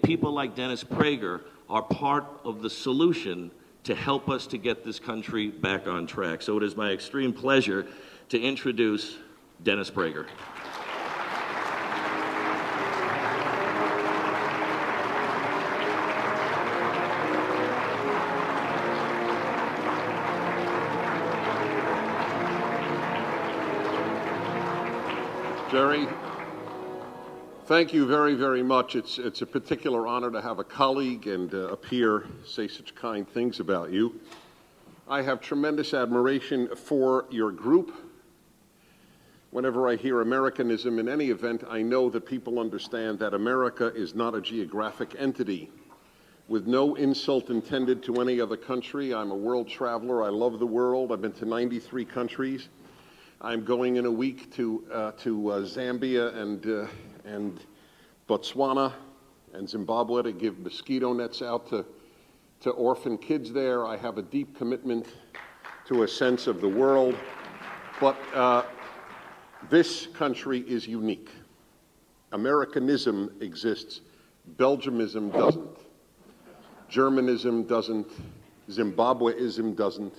people like Dennis Prager are part of the solution to help us to get this country back on track. So it is my extreme pleasure to introduce Dennis Prager. Jerry, thank you very, very much. It's a particular honor to have a colleague and a peer say such kind things about you. I have tremendous admiration for your group. Whenever I hear Americanism in any event, I know that people understand that America is not a geographic entity. With no insult intended to any other country, I'm a world traveler. I love the world. I've been to 93 countries. I'm going in a week to Zambia and Botswana and Zimbabwe to give mosquito nets out to orphan kids there. I have a deep commitment to a sense of the world. But this country is unique. Americanism exists. Belgiumism doesn't. Germanism doesn't. Zimbabweism doesn't.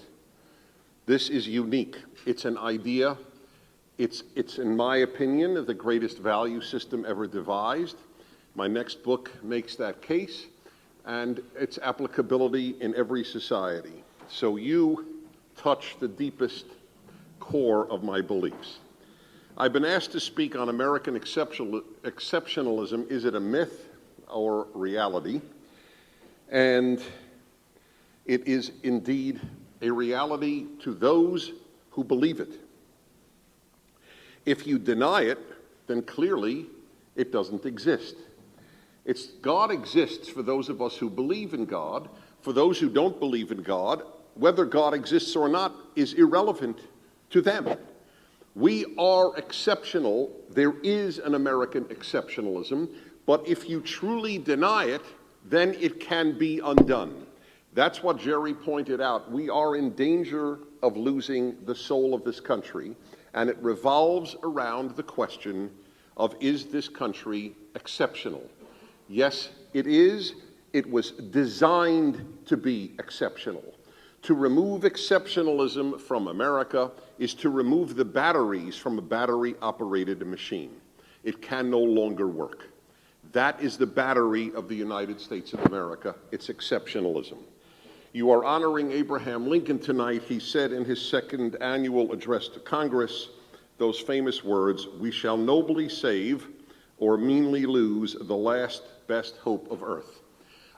This is unique. It's an idea. It's, in my opinion, the greatest value system ever devised. My next book makes that case, and its applicability in every society. So you touch the deepest core of my beliefs. I've been asked to speak on American exceptionalism. Is it a myth or reality? And it is indeed a reality to those who believe it. If you deny it, then clearly it doesn't exist. God exists for those of us who believe in God. For those who don't believe in God, whether God exists or not is irrelevant to them. We are exceptional. There is an American exceptionalism, but if you truly deny it, then it can be undone. That's what Jerry pointed out. We are in danger of losing the soul of this country, and it revolves around the question of, is this country exceptional? Yes, it is. It was designed to be exceptional. To remove exceptionalism from America is to remove the batteries from a battery-operated machine. It can no longer work. That is the battery of the United States of America. It's exceptionalism. You are honoring Abraham Lincoln tonight. He said in his second annual address to Congress those famous words, "We shall nobly save or meanly lose the last best hope of earth."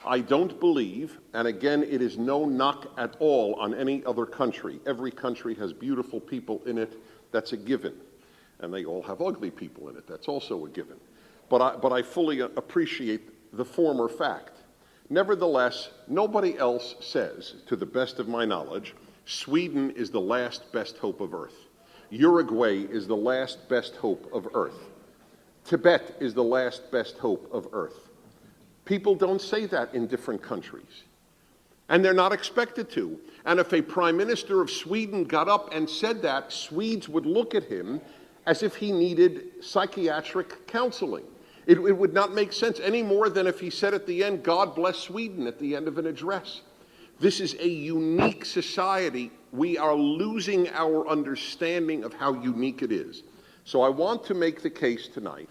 I don't believe, and again, it is no knock at all on any other country. Every country has beautiful people in it. That's a given. And they all have ugly people in it. That's also a given. But I fully appreciate the former fact. Nevertheless, nobody else says, to the best of my knowledge, Sweden is the last best hope of earth. Uruguay is the last best hope of earth. Tibet is the last best hope of earth. People don't say that in different countries. And they're not expected to. And if a prime minister of Sweden got up and said that, Swedes would look at him as if he needed psychiatric counseling. It would not make sense any more than if he said at the end, "God bless Sweden," at the end of an address. This is a unique society. We are losing our understanding of how unique it is. So I want to make the case tonight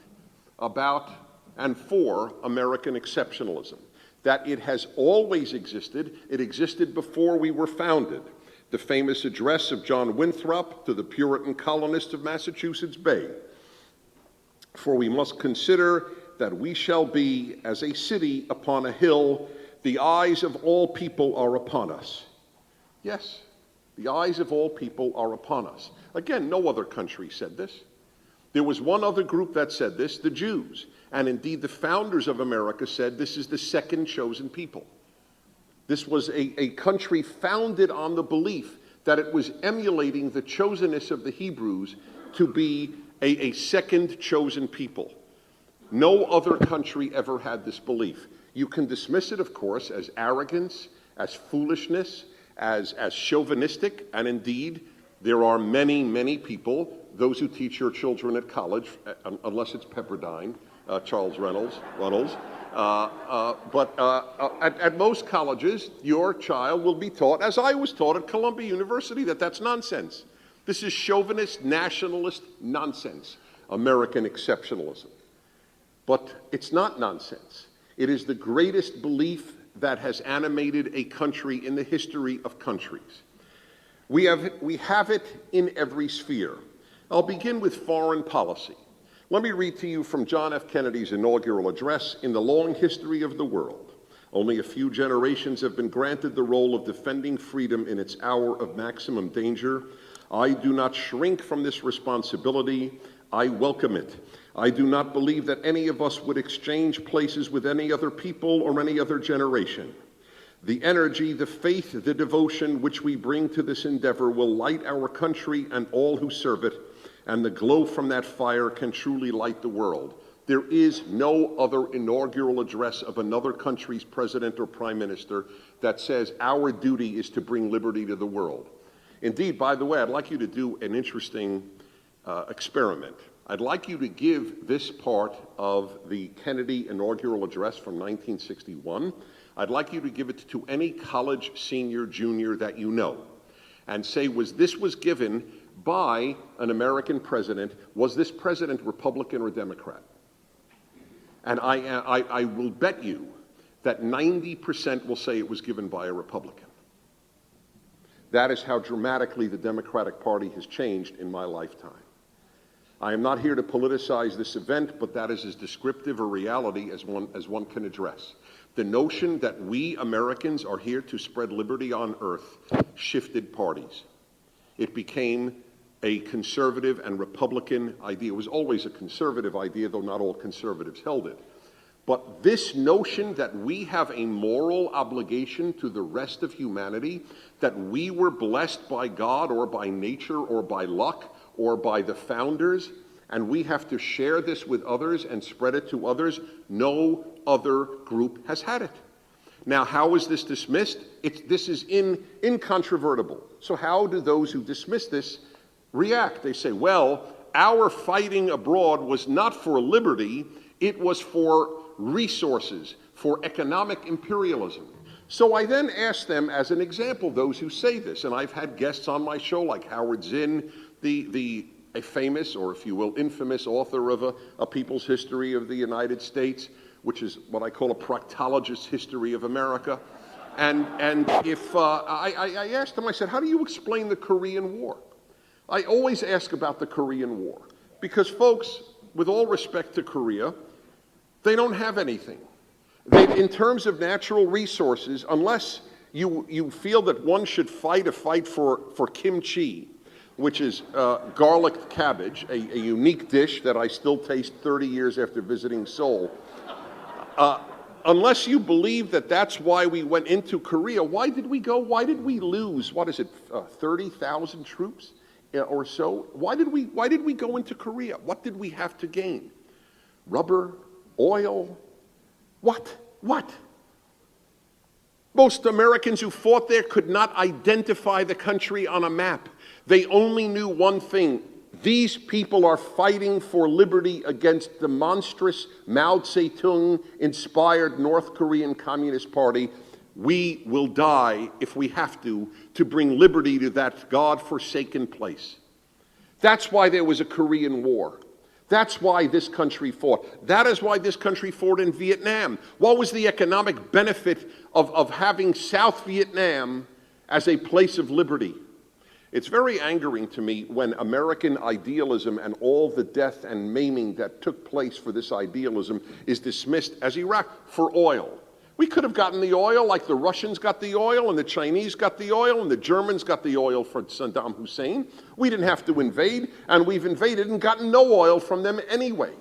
about and for American exceptionalism, that it has always existed. It existed before we were founded. The famous address of John Winthrop to the Puritan colonists of Massachusetts Bay. For we must consider that we shall be as a city upon a hill. The eyes of all people are upon us. Yes, the eyes of all people are upon us. Again, no other country said this. There was one other group that said this, the Jews. And indeed, the founders of America said this is the second chosen people. This was a country founded on the belief that it was emulating the chosenness of the Hebrews to be a second chosen people. No other country ever had this belief. You can dismiss it, of course, as arrogance, as foolishness, as chauvinistic, and indeed, there are many, many people, those who teach your children at college, unless it's Pepperdine, Charles Reynolds, At most colleges, your child will be taught, as I was taught at Columbia University, that that's nonsense. This is chauvinist, nationalist nonsense, American exceptionalism. But it's not nonsense. It is the greatest belief that has animated a country in the history of countries. We have it in every sphere. I'll begin with foreign policy. Let me read to you from John F. Kennedy's inaugural address. In the long history of the world, only a few generations have been granted the role of defending freedom in its hour of maximum danger. I do not shrink from this responsibility. I welcome it. I do not believe that any of us would exchange places with any other people or any other generation. The energy, the faith, the devotion which we bring to this endeavor will light our country and all who serve it, and the glow from that fire can truly light the world. There is no other inaugural address of another country's president or prime minister that says our duty is to bring liberty to the world. Indeed, by the way, I'd like you to do an interesting experiment. I'd like you to give this part of the Kennedy inaugural address from 1961. I'd like you to give it to any college senior, junior that you know, and say, this was given by an American president. Was this president Republican or Democrat? And I will bet you that 90% will say it was given by a Republican. That is how dramatically the Democratic Party has changed in my lifetime. I am not here to politicize this event, but that is as descriptive a reality as one can address. The notion that we Americans are here to spread liberty on earth shifted parties. It became a conservative and Republican idea. It was always a conservative idea, though not all conservatives held it. But this notion that we have a moral obligation to the rest of humanity, that we were blessed by God or by nature or by luck or by the founders, and we have to share this with others and spread it to others, no other group has had it. Now, how is this dismissed? This is incontrovertible. So how do those who dismiss this react? They say, well, our fighting abroad was not for liberty, it was for resources, for economic imperialism. So I then ask them, as an example, those who say this, and I've had guests on my show like Howard Zinn, a famous, or if you will, infamous author of a People's History of the United States, which is what I call a proctologist's history of America. And if I asked them, I said, how do you explain the Korean War? I always ask about the Korean War, because folks, with all respect to Korea, they don't have anything. In terms of natural resources, unless you feel that one should fight a fight for kimchi, which is garlic cabbage, a unique dish that I still taste 30 years after visiting Seoul. Unless you believe that that's why we went into Korea, why did we go? Why did we lose, 30,000 troops or so? Why did we go into Korea? What did we have to gain? Rubber? Oil? What? Most Americans who fought there could not identify the country on a map. They only knew one thing. These people are fighting for liberty against the monstrous Mao Zedong-inspired North Korean Communist Party. We will die, if we have to bring liberty to that God-forsaken place. That's why there was a Korean War. That's why this country fought. That is why this country fought in Vietnam. What was the economic benefit of having South Vietnam as a place of liberty? It's very angering to me when American idealism and all the death and maiming that took place for this idealism is dismissed as Iraq for oil. We could have gotten the oil like the Russians got the oil and the Chinese got the oil and the Germans got the oil for Saddam Hussein. We didn't have to invade, and we've invaded and gotten no oil from them anyway.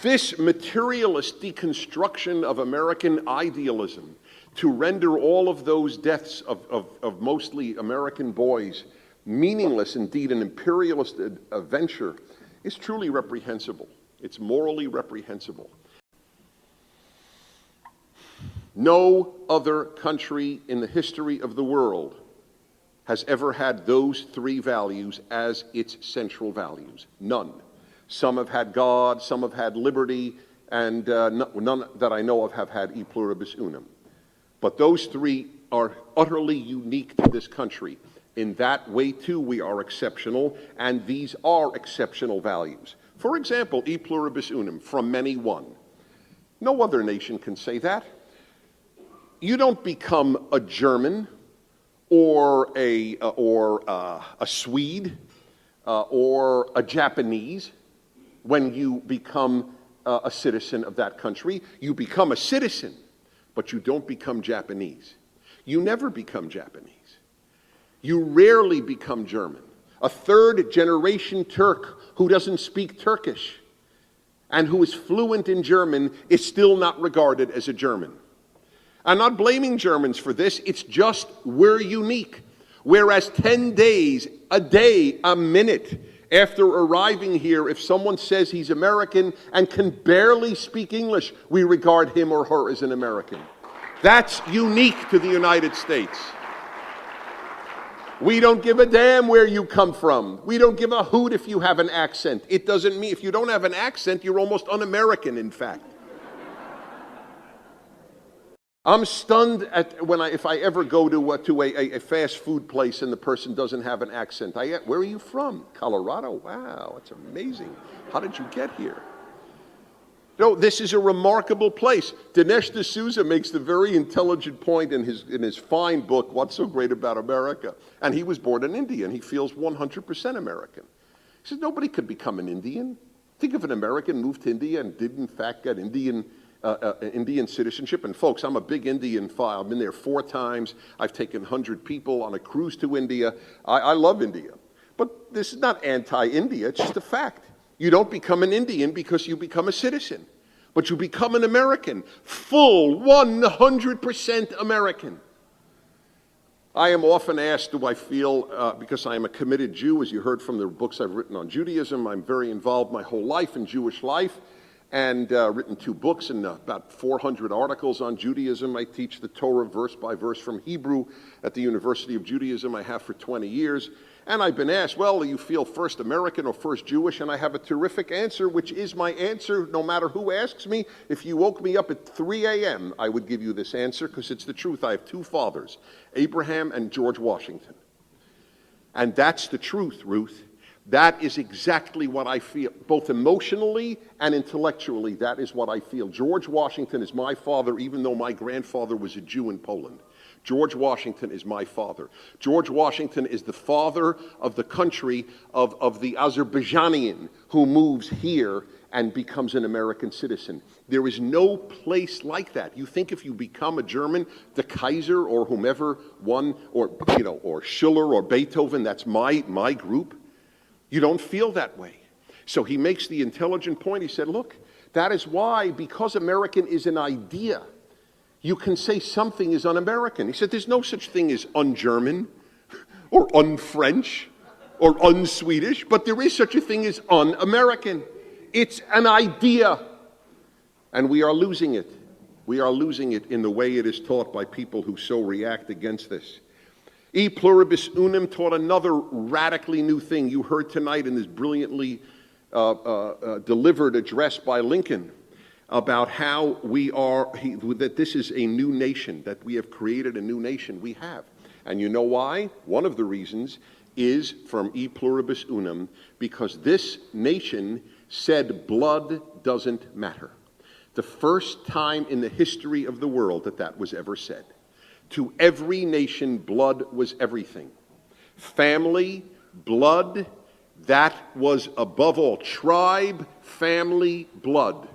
This materialist deconstruction of American idealism to render all of those deaths of mostly American boys meaningless, indeed an imperialist venture, is truly reprehensible. It's morally reprehensible. No other country in the history of the world has ever had those three values as its central values. None. Some have had God, some have had liberty. and none that I know of have had e pluribus unum. But those three are utterly unique to this country. In that way, too, we are exceptional, and these are exceptional values. For example, e pluribus unum, from many one. No other nation can say that. You don't become a German or a Swede or a Japanese when you become a citizen of that country. You become a citizen, but you don't become Japanese. You never become Japanese. You rarely become German. A third-generation Turk who doesn't speak Turkish and who is fluent in German is still not regarded as a German. I'm not blaming Germans for this, it's just we're unique. Whereas 10 days, a day, a minute after arriving here, if someone says he's American and can barely speak English, we regard him or her as an American. That's unique to the United States. We don't give a damn where you come from. We don't give a hoot if you have an accent. It doesn't mean, if you don't have an accent, you're almost un-American, in fact. I'm stunned at if I ever go to a fast food place and the person doesn't have an accent. Where are you from? Colorado? Wow, that's amazing. How did you get here? No, this is a remarkable place. Dinesh D'Souza makes the very intelligent point in his fine book, What's So Great About America? And he was born in India, and he feels 100% American. He says, nobody could become an Indian. Think of an American moved to India and did, in fact, get Indian citizenship. And folks, I'm a big Indian fan. I've been there 4 times. I've taken 100 people on a cruise to India. I love India. But this is not anti-India, it's just a fact. You don't become an Indian because you become a citizen, but you become an American, full 100% American. I am often asked, do I feel, because I am a committed Jew, as you heard from the books I've written on Judaism, I'm very involved my whole life in Jewish life, and written 2 books and about 400 articles on Judaism. I teach the Torah verse by verse from Hebrew at the University of Judaism. I have for 20 years. And I've been asked, well, do you feel first American or first Jewish? And I have a terrific answer, which is my answer no matter who asks me. If you woke me up at 3 a.m., I would give you this answer because it's the truth. I have 2 fathers, Abraham and George Washington. And that's the truth, Ruth. That is exactly what I feel, both emotionally and intellectually. That is what I feel. George Washington is my father, even though my grandfather was a Jew in Poland. George Washington is my father. George Washington is the father of the country of the Azerbaijanian who moves here and becomes an American citizen. There is no place like that. You think if you become a German, the Kaiser or whomever won, or Schiller or Beethoven, that's my group. You don't feel that way. So he makes the intelligent point. He said, look, that is why, because American is an idea, you can say something is un-American. He said, there's no such thing as un-German or un-French or un-Swedish, but there is such a thing as un-American. It's an idea, and we are losing it. We are losing it in the way it is taught by people who so react against this. E pluribus unum taught another radically new thing. You heard tonight in this brilliantly delivered address by Lincoln about how that this is a new nation, that we have created a new nation. We have. And you know why? One of the reasons is from E pluribus unum, because this nation said blood doesn't matter. The first time in the history of the world that was ever said. To every nation, blood was everything. Family, blood, that was above all. Tribe, family, blood.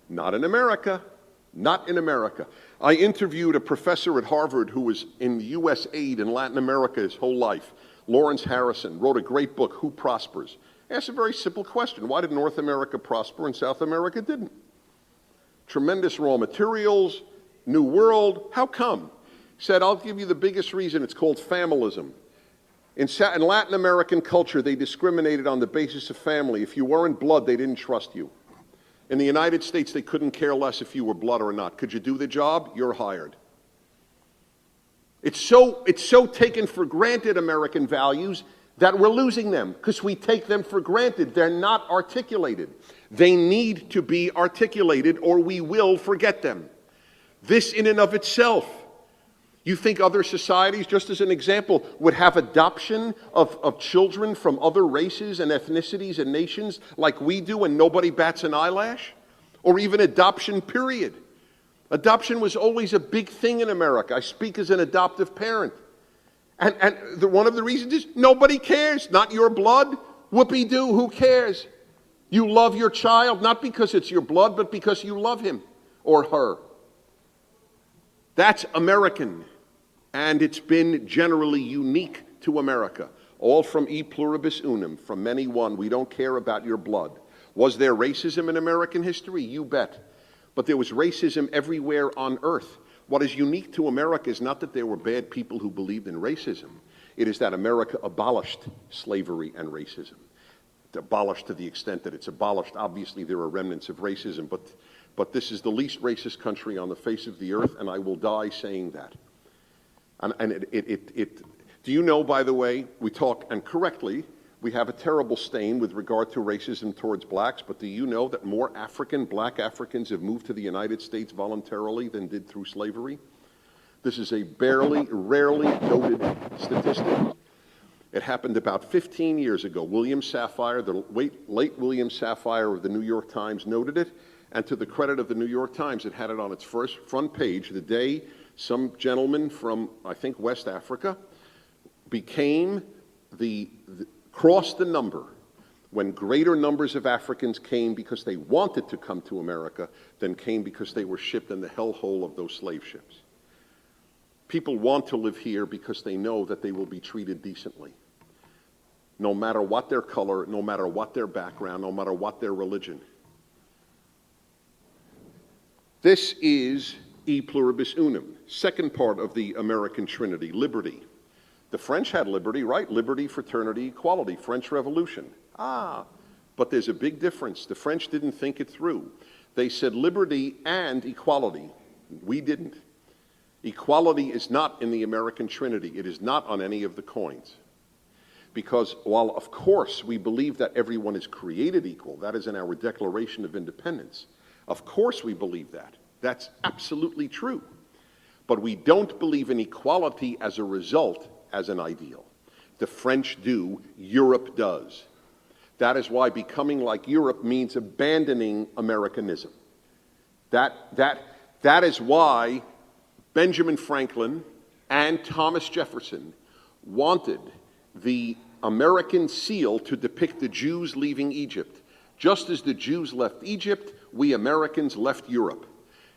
Not in America. Not in America. I interviewed a professor at Harvard who was in the U.S. aid in Latin America his whole life. Lawrence Harrison wrote a great book, Who Prospers? Asked a very simple question. Why did North America prosper and South America didn't? Tremendous raw materials, new world. How come? Said, I'll give you the biggest reason. It's called familism. In Latin American culture, they discriminated on the basis of family. If you weren't blood, they didn't trust you. In the United States, they couldn't care less if you were blood or not. Could you do the job? You're hired. It's so taken for granted, American values, that we're losing them because we take them for granted. They're not articulated. They need to be articulated or we will forget them. This in and of itself. You think other societies, just as an example, would have adoption of children from other races and ethnicities and nations like we do and nobody bats an eyelash? Or even adoption, period. Adoption was always a big thing in America. I speak as an adoptive parent. And one of the reasons is nobody cares. Not your blood. Whoopee-doo, who cares? You love your child, not because it's your blood, but because you love him or her. That's American. And it's been generally unique to America. All from E Pluribus Unum, from many one. We don't care about your blood. Was there racism in American history? You bet. But there was racism everywhere on earth. What is unique to America is not that there were bad people who believed in racism. It is that America abolished slavery and racism. Abolished to the extent that it's abolished. Obviously, there are remnants of racism, but this is the least racist country on the face of the earth, and I will die saying that. Do you know, by the way, we talk, and correctly, we have a terrible stain with regard to racism towards blacks, but do you know that more black Africans have moved to the United States voluntarily than did through slavery? This is a rarely noted statistic. It happened about 15 years ago. William Safire, the late William Safire of the New York Times noted it, and to the credit of the New York Times, it had it on its front page the day some gentleman from, I think, West Africa crossed the number when greater numbers of Africans came because they wanted to come to America than came because they were shipped in the hellhole of those slave ships. People want to live here because they know that they will be treated decently. No matter what their color, no matter what their background, no matter what their religion. This is E Pluribus Unum, second part of the American Trinity, liberty. The French had liberty, right? Liberty, fraternity, equality, French Revolution. But there's a big difference. The French didn't think it through. They said liberty and equality. We didn't. Equality is not in the American Trinity. It is not on any of the coins. Because while, of course, we believe that everyone is created equal, that is in our Declaration of Independence. Of course we believe that. That's absolutely true. But we don't believe in equality as a result, as an ideal. The French do, Europe does. That is why becoming like Europe means abandoning Americanism. That is why Benjamin Franklin and Thomas Jefferson wanted the American seal to depict the Jews leaving Egypt. Just as the Jews left Egypt, we Americans left Europe.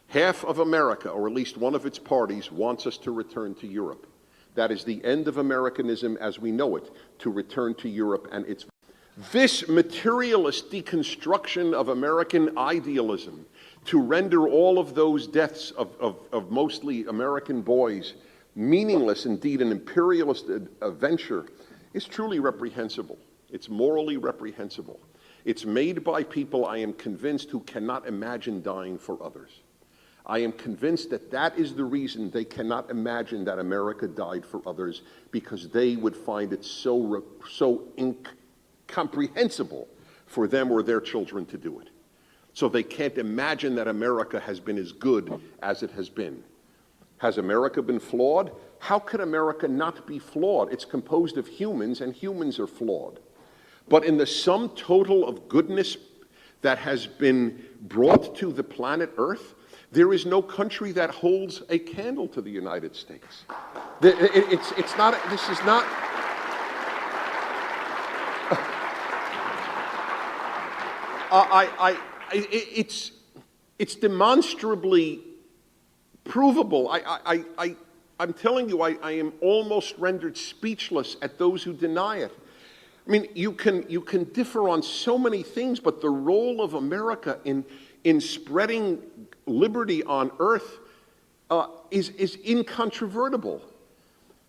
Half of America, or at least one of its parties, wants us to return to Europe. That is the end of Americanism as we know it, to return to Europe and its... This materialist deconstruction of American idealism to render all of those deaths of mostly American boys meaningless, indeed an imperialist venture, is truly reprehensible. It's morally reprehensible. It's made by people, I am convinced, who cannot imagine dying for others. I am convinced that that is the reason they cannot imagine that America died for others, because they would find it so incomprehensible for them or their children to do it. So they can't imagine that America has been as good as it has been. Has America been flawed? How could America not be flawed? It's composed of humans, and humans are flawed. But in the sum total of goodness that has been brought to the planet Earth, there is no country that holds a candle to the United States. It's not, this is not... It's demonstrably provable. I'm telling you, I am almost rendered speechless at those who deny it. I mean, you can differ on so many things, but the role of America in spreading liberty on earth is incontrovertible.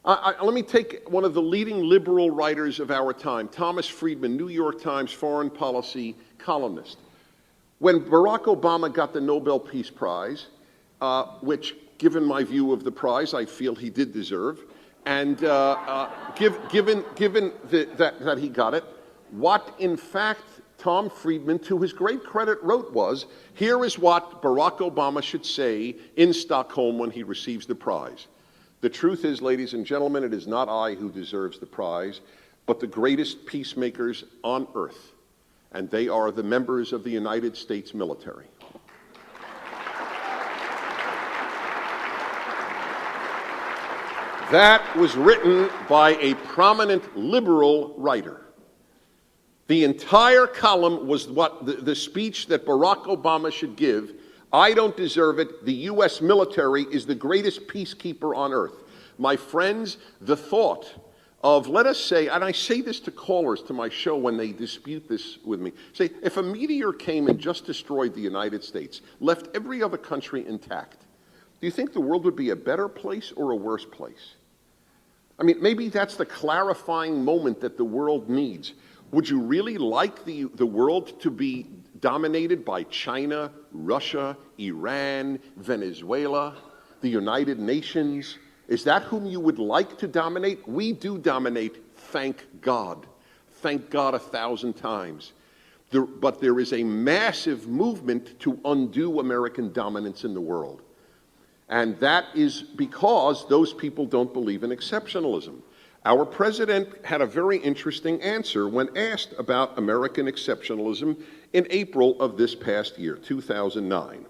Let me take one of the leading liberal writers of our time, Thomas Friedman, New York Times foreign policy columnist. When Barack Obama got the Nobel Peace Prize, which, given my view of the prize, I feel he did deserve, And given that he got it, what in fact Tom Friedman, to his great credit, wrote was, here is what Barack Obama should say in Stockholm when he receives the prize. The truth is, ladies and gentlemen, it is not I who deserves the prize, but the greatest peacemakers on earth, and they are the members of the United States military. That was written by a prominent liberal writer. The entire column was what the speech that Barack Obama should give. I don't deserve it. The U.S. military is the greatest peacekeeper on earth. My friends, the thought of, let us say, and I say this to callers to my show when they dispute this with me, say, if a meteor came and just destroyed the United States, left every other country intact, do you think the world would be a better place or a worse place? I mean, maybe that's the clarifying moment that the world needs. Would you really like the world to be dominated by China, Russia, Iran, Venezuela, the United Nations? Is that whom you would like to dominate? We do dominate, thank God. Thank God 1,000 times. But there is a massive movement to undo American dominance in the world. And that is because those people don't believe in exceptionalism. Our president had a very interesting answer when asked about American exceptionalism in April of this past year, 2009.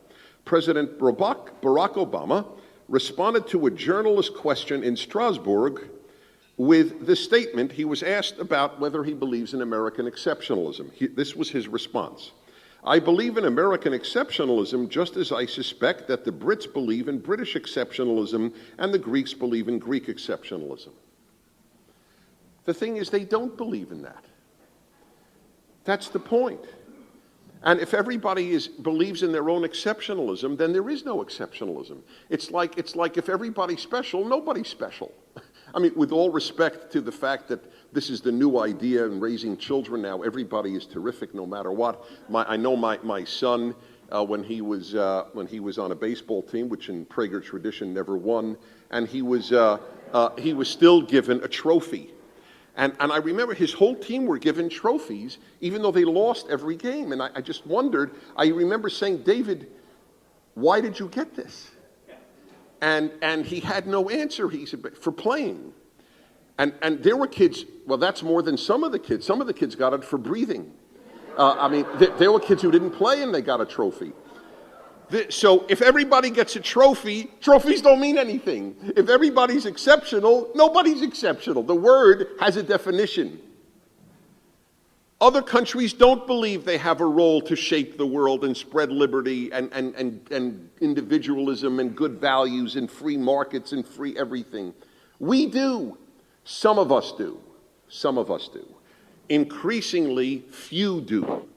President Barack Obama responded to a journalist question in Strasbourg with the statement. He was asked about whether he believes in American exceptionalism. This was his response. I believe in American exceptionalism just as I suspect that the Brits believe in British exceptionalism and the Greeks believe in Greek exceptionalism. The thing is, they don't believe in that. That's the point. And if everybody believes in their own exceptionalism, then there is no exceptionalism. It's like if everybody's special, nobody's special. I mean, with all respect to the fact that this is the new idea in raising children now, everybody is terrific no matter what. I know my son, when he was on a baseball team, which in Prager tradition never won, and he was still given a trophy. And I remember his whole team were given trophies, even though they lost every game. And I just wondered, I remember saying, David, why did you get this? And he had no answer. He said, for playing. And there were kids, well, that's more than some of the kids. Some of the kids got it for breathing. I mean, there were kids who didn't play and they got a trophy. So if everybody gets a trophy, trophies don't mean anything. If everybody's exceptional, nobody's exceptional. The word has a definition. Other countries don't believe they have a role to shape the world and spread liberty and individualism and good values and free markets and free everything. We do. Some of us do. Some of us do. Increasingly, few do.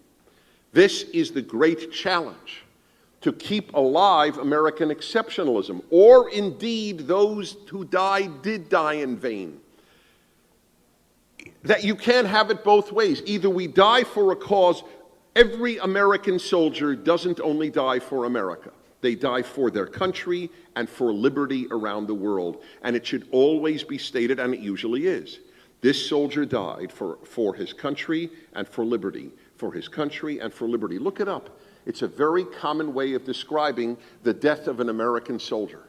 This is the great challenge. To keep alive American exceptionalism, or indeed those who died did die in vain. That you can't have it both ways. Either we die for a cause. Every American soldier doesn't only die for America. They die for their country and for liberty around the world. And it should always be stated, and it usually is. This soldier died for his country and for liberty. For his country and for liberty. Look it up. It's a very common way of describing the death of an American soldier,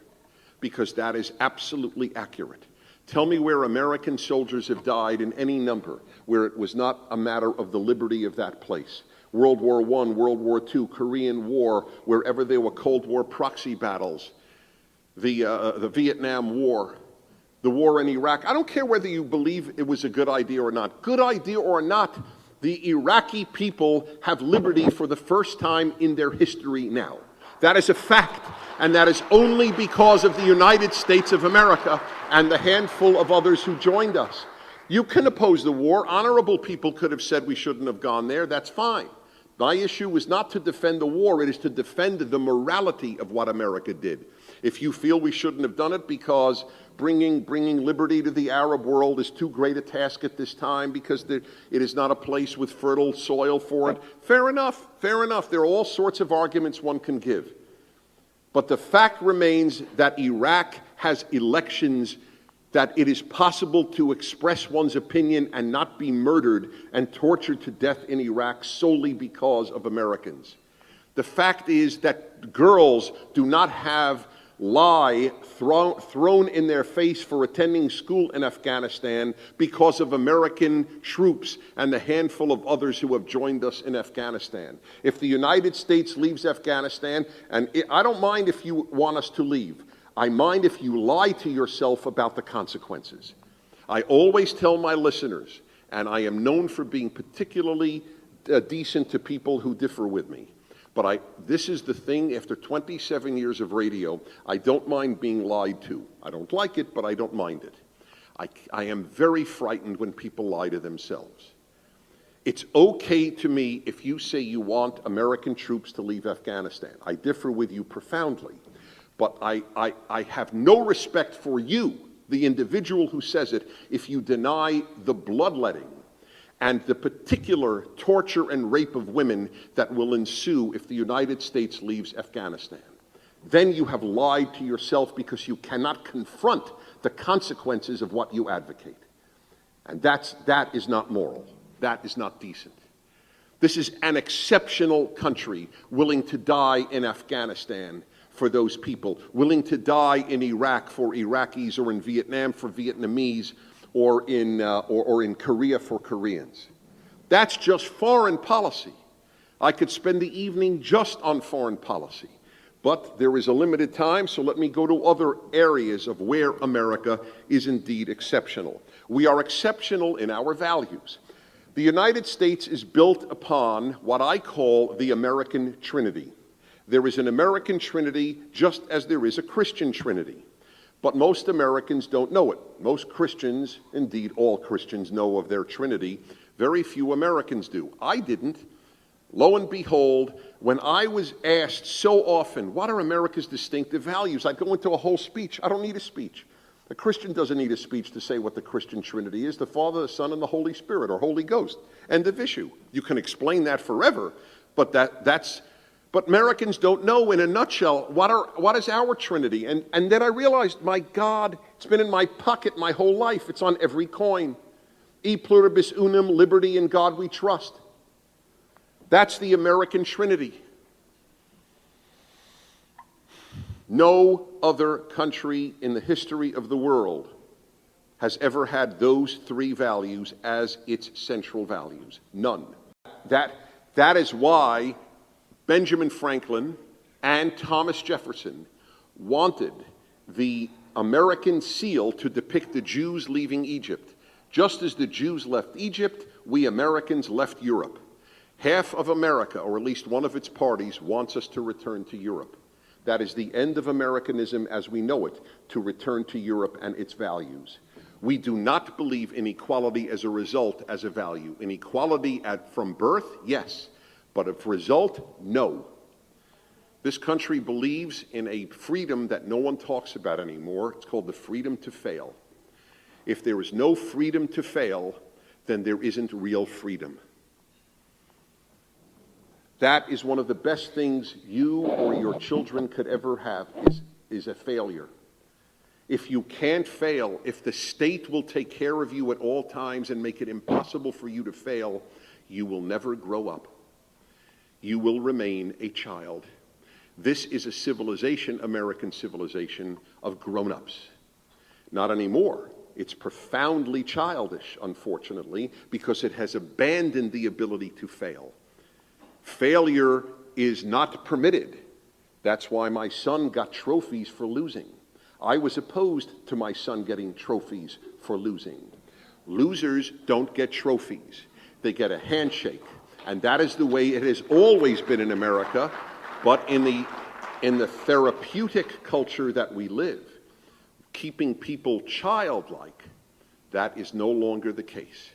because that is absolutely accurate. Tell me where American soldiers have died in any number where it was not a matter of the liberty of that place. World War I, World War II, Korean War, wherever there were Cold War proxy battles, the Vietnam War, the war in Iraq. I don't care whether you believe it was a good idea or not. Good idea or not, the Iraqi people have liberty for the first time in their history now. That is a fact, and that is only because of the United States of America and the handful of others who joined us. You can oppose the war. Honorable people could have said we shouldn't have gone there. That's fine. My issue is not to defend the war. It is to defend the morality of what America did. If you feel we shouldn't have done it because bringing liberty to the Arab world is too great a task at this time because it is not a place with fertile soil for it, fair enough, fair enough. There are all sorts of arguments one can give. But the fact remains that Iraq has elections that it is possible to express one's opinion and not be murdered and tortured to death in Iraq solely because of Americans. The fact is that girls do not have lie thrown in their face for attending school in Afghanistan because of American troops and the handful of others who have joined us in Afghanistan. If the United States leaves Afghanistan, and I don't mind if you want us to leave, I mind if you lie to yourself about the consequences. I always tell my listeners, and I am known for being particularly decent to people who differ with me, but this is the thing, after 27 years of radio, I don't mind being lied to. I don't like it, but I don't mind it. I am very frightened when people lie to themselves. It's okay to me if you say you want American troops to leave Afghanistan. I differ with you profoundly. But I have no respect for you, the individual who says it, if you deny the bloodletting and the particular torture and rape of women that will ensue if the United States leaves Afghanistan. Then you have lied to yourself because you cannot confront the consequences of what you advocate. And that is not moral. That is not decent. This is an exceptional country willing to die in Afghanistan for those people, willing to die in Iraq for Iraqis, or in Vietnam for Vietnamese, or in Korea for Koreans. That's just foreign policy. I could spend the evening just on foreign policy, but there is a limited time, so let me go to other areas of where America is indeed exceptional. We are exceptional in our values. The United States is built upon what I call the American Trinity. There is an American Trinity just as there is a Christian Trinity. But most Americans don't know it. Most Christians, indeed all Christians, know of their Trinity. Very few Americans do. I didn't. Lo and behold, when I was asked so often, what are America's distinctive values? I'd go into a whole speech. I don't need a speech. A Christian doesn't need a speech to say what the Christian Trinity is: the Father, the Son, and the Holy Spirit, or Holy Ghost. End of issue. You can explain that forever, but But Americans don't know, in a nutshell, what is our Trinity. And then I realized, my God, it's been in my pocket my whole life. It's on every coin. E pluribus unum, liberty, in God we trust. That's the American Trinity. No other country in the history of the world has ever had those three values as its central values. None. That is why Benjamin Franklin and Thomas Jefferson wanted the American seal to depict the Jews leaving Egypt. Just as the Jews left Egypt, we Americans left Europe. Half of America, or at least one of its parties, wants us to return to Europe. That is the end of Americanism as we know it, to return to Europe and its values. We do not believe in equality as a result, as a value. In equality from birth, yes. But of result, no. This country believes in a freedom that no one talks about anymore. It's called the freedom to fail. If there is no freedom to fail, then there isn't real freedom. That is one of the best things you or your children could ever have, is a failure. If you can't fail, if the state will take care of you at all times and make it impossible for you to fail, you will never grow up. You will remain a child. This is a civilization, American civilization, of grown-ups. Not anymore. It's profoundly childish, unfortunately, because it has abandoned the ability to fail. Failure is not permitted. That's why my son got trophies for losing. I was opposed to my son getting trophies for losing. Losers don't get trophies. They get a handshake. And that is the way it has always been in America, but in the therapeutic culture that we live, keeping people childlike, that is no longer the case.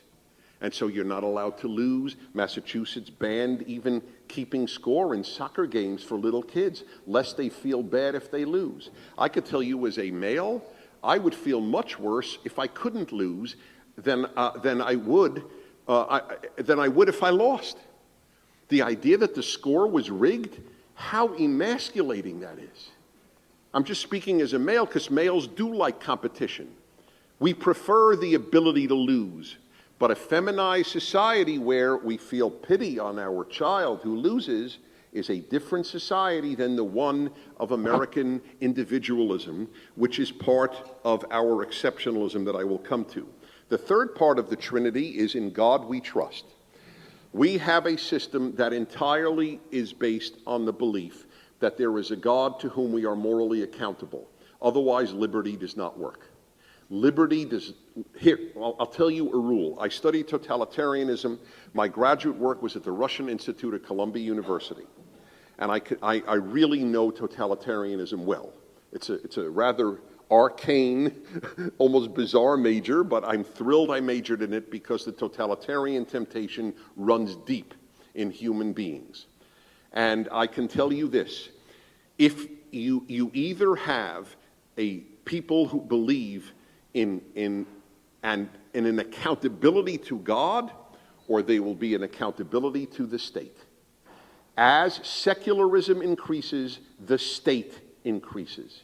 And so you're not allowed to lose. Massachusetts banned even keeping score in soccer games for little kids, lest they feel bad if they lose. I could tell you, as a male, I would feel much worse if I couldn't lose than I would if I lost. The idea that the score was rigged, how emasculating that is. I'm just speaking as a male because males do like competition. We prefer the ability to lose. But a feminized society where we feel pity on our child who loses is a different society than the one of American individualism, which is part of our exceptionalism that I will come to. The third part of the Trinity is in God we trust. We have a system that entirely is based on the belief that there is a God to whom we are morally accountable. Otherwise, liberty does not work. Liberty does, here, I'll tell you a rule. I studied totalitarianism. My graduate work was at the Russian Institute at Columbia University. And I really know totalitarianism well. It's a rather arcane, almost bizarre major, but I'm thrilled I majored in it because the totalitarian temptation runs deep in human beings. And I can tell you this, if you either have a people who believe in an accountability to God, or they will be an accountability to the state. As secularism increases, the state increases.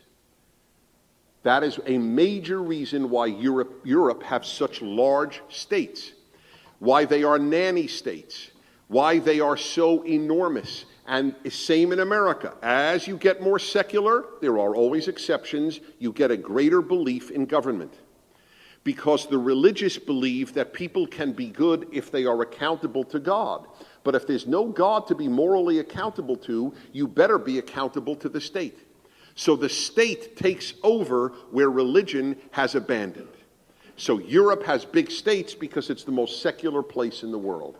That is a major reason why Europe have such large states, why they are nanny states, why they are so enormous. And same in America. As you get more secular, there are always exceptions, you get a greater belief in government. Because the religious believe that people can be good if they are accountable to God. But if there's no God to be morally accountable to, you better be accountable to the state. So the state takes over where religion has abandoned. So Europe has big states because it's the most secular place in the world.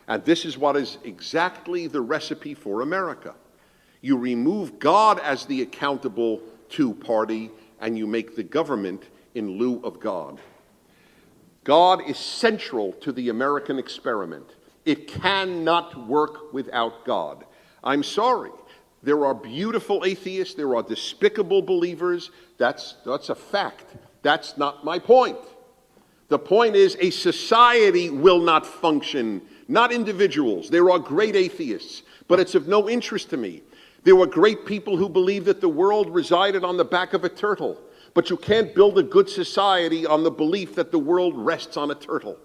And this is what is exactly the recipe for America. You remove God as the accountable to party, and you make the government in lieu of God. God is central to the American experiment. It cannot work without God. I'm sorry. There are beautiful atheists. There are despicable believers. That's a fact. That's not my point. The point is a society will not function, not individuals. There are great atheists, but it's of no interest to me. There were great people who believed that the world resided on the back of a turtle, but you can't build a good society on the belief that the world rests on a turtle.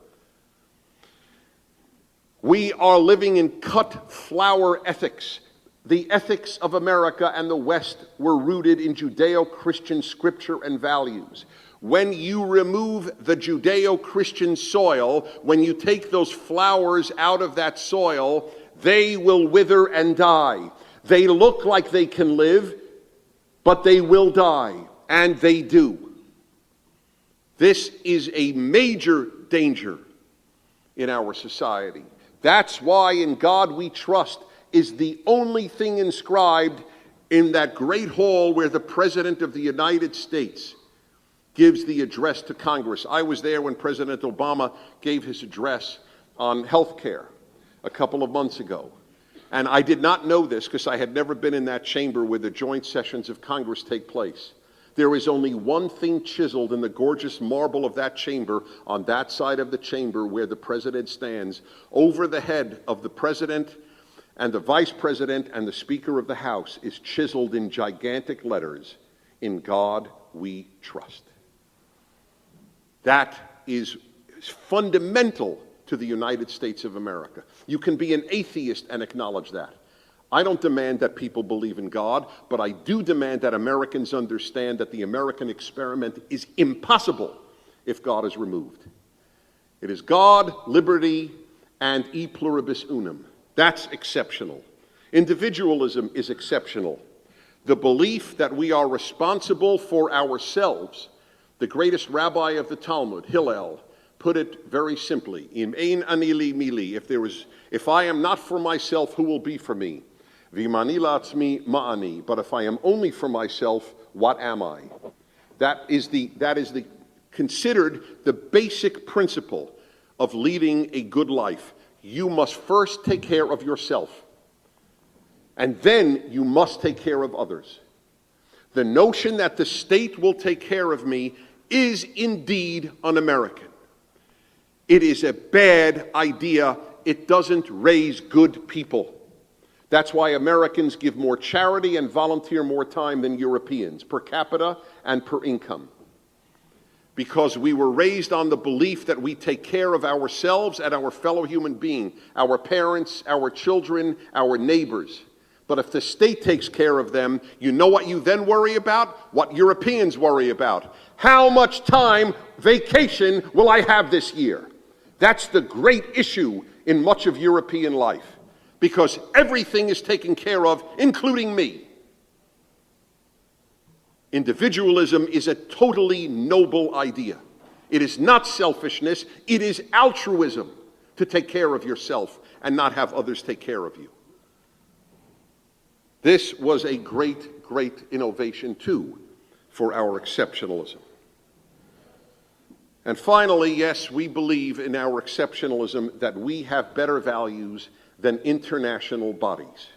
We are living in cut flower ethics. The ethics of America and the West were rooted in Judeo-Christian scripture and values. When you remove the Judeo-Christian soil, when you take those flowers out of that soil, they will wither and die. They look like they can live, but they will die, and they do. This is a major danger in our society. That's why in God we trust is the only thing inscribed in that great hall where the President of the United States gives the address to Congress. I was there when President Obama gave his address on health care a couple of months ago. And I did not know this because I had never been in that chamber where the joint sessions of Congress take place. There is only one thing chiseled in the gorgeous marble of that chamber on that side of the chamber where the president stands. Over the head of the president and the vice president and the Speaker of the House is chiseled in gigantic letters, "In God we trust." That is fundamental to the United States of America. You can be an atheist and acknowledge that. I don't demand that people believe in God, but I do demand that Americans understand that the American experiment is impossible if God is removed. It is God, liberty, and e pluribus unum. That's exceptional. Individualism is exceptional. The belief that we are responsible for ourselves. The greatest rabbi of the Talmud, Hillel, put it very simply, Im ein ani li mili, if I am not for myself, who will be for me? V'imani la'atzmi ma'ani, but if I am only for myself, what am I? That is considered the basic principle of leading a good life. You must first take care of yourself, and then you must take care of others. The notion that the state will take care of me is indeed un-American. It is a bad idea. It doesn't raise good people. That's why Americans give more charity and volunteer more time than Europeans, per capita and per income. because we were raised on the belief that we take care of ourselves and our fellow human being, our parents, our children, our neighbors. But if the state takes care of them, you know what you then worry about? What Europeans worry about. How much time vacation will I have this year? That's the great issue in much of European life, because everything is taken care of, including me. Individualism is a totally noble idea. It is not selfishness, it is altruism to take care of yourself and not have others take care of you. This was a great, great innovation, too, for our exceptionalism. And finally, yes, we believe in our exceptionalism that we have better values than international bodies.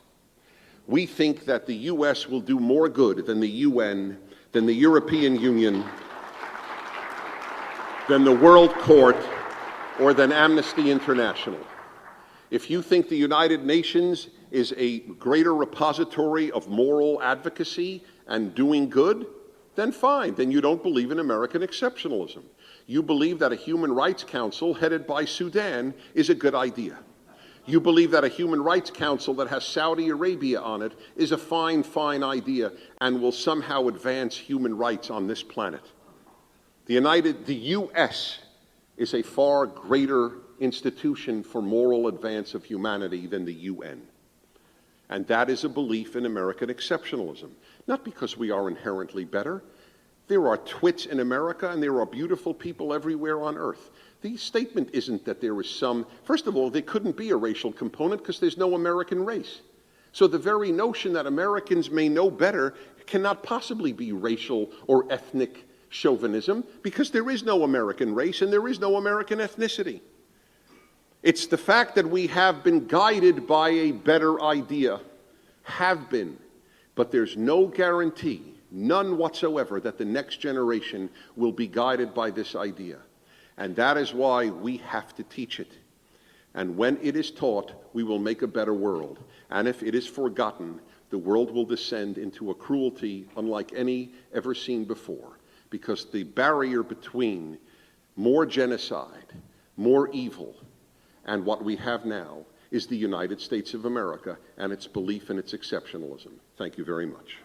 We think that the U.S. will do more good than the UN, than the European Union, than the World Court, or than Amnesty International. If you think the United Nations is a greater repository of moral advocacy and doing good, then fine, then you don't believe in American exceptionalism. You believe that a Human Rights Council headed by Sudan is a good idea. You believe that a Human Rights Council that has Saudi Arabia on it is a fine, fine idea and will somehow advance human rights on this planet. The U.S. is a far greater institution for moral advance of humanity than the UN. And that is a belief in American exceptionalism. Not because we are inherently better. There are twits in America and there are beautiful people everywhere on earth. The statement isn't that there is some, first of all, there couldn't be a racial component because there's no American race. So the very notion that Americans may know better cannot possibly be racial or ethnic chauvinism, because there is no American race and there is no American ethnicity. It's the fact that we have been guided by a better idea, have been, but there's no guarantee, none whatsoever, that the next generation will be guided by this idea. And that is why we have to teach it. And when it is taught, we will make a better world. And if it is forgotten, the world will descend into a cruelty unlike any ever seen before. Because the barrier between more genocide, more evil, and what we have now is the United States of America and its belief in its exceptionalism. Thank you very much.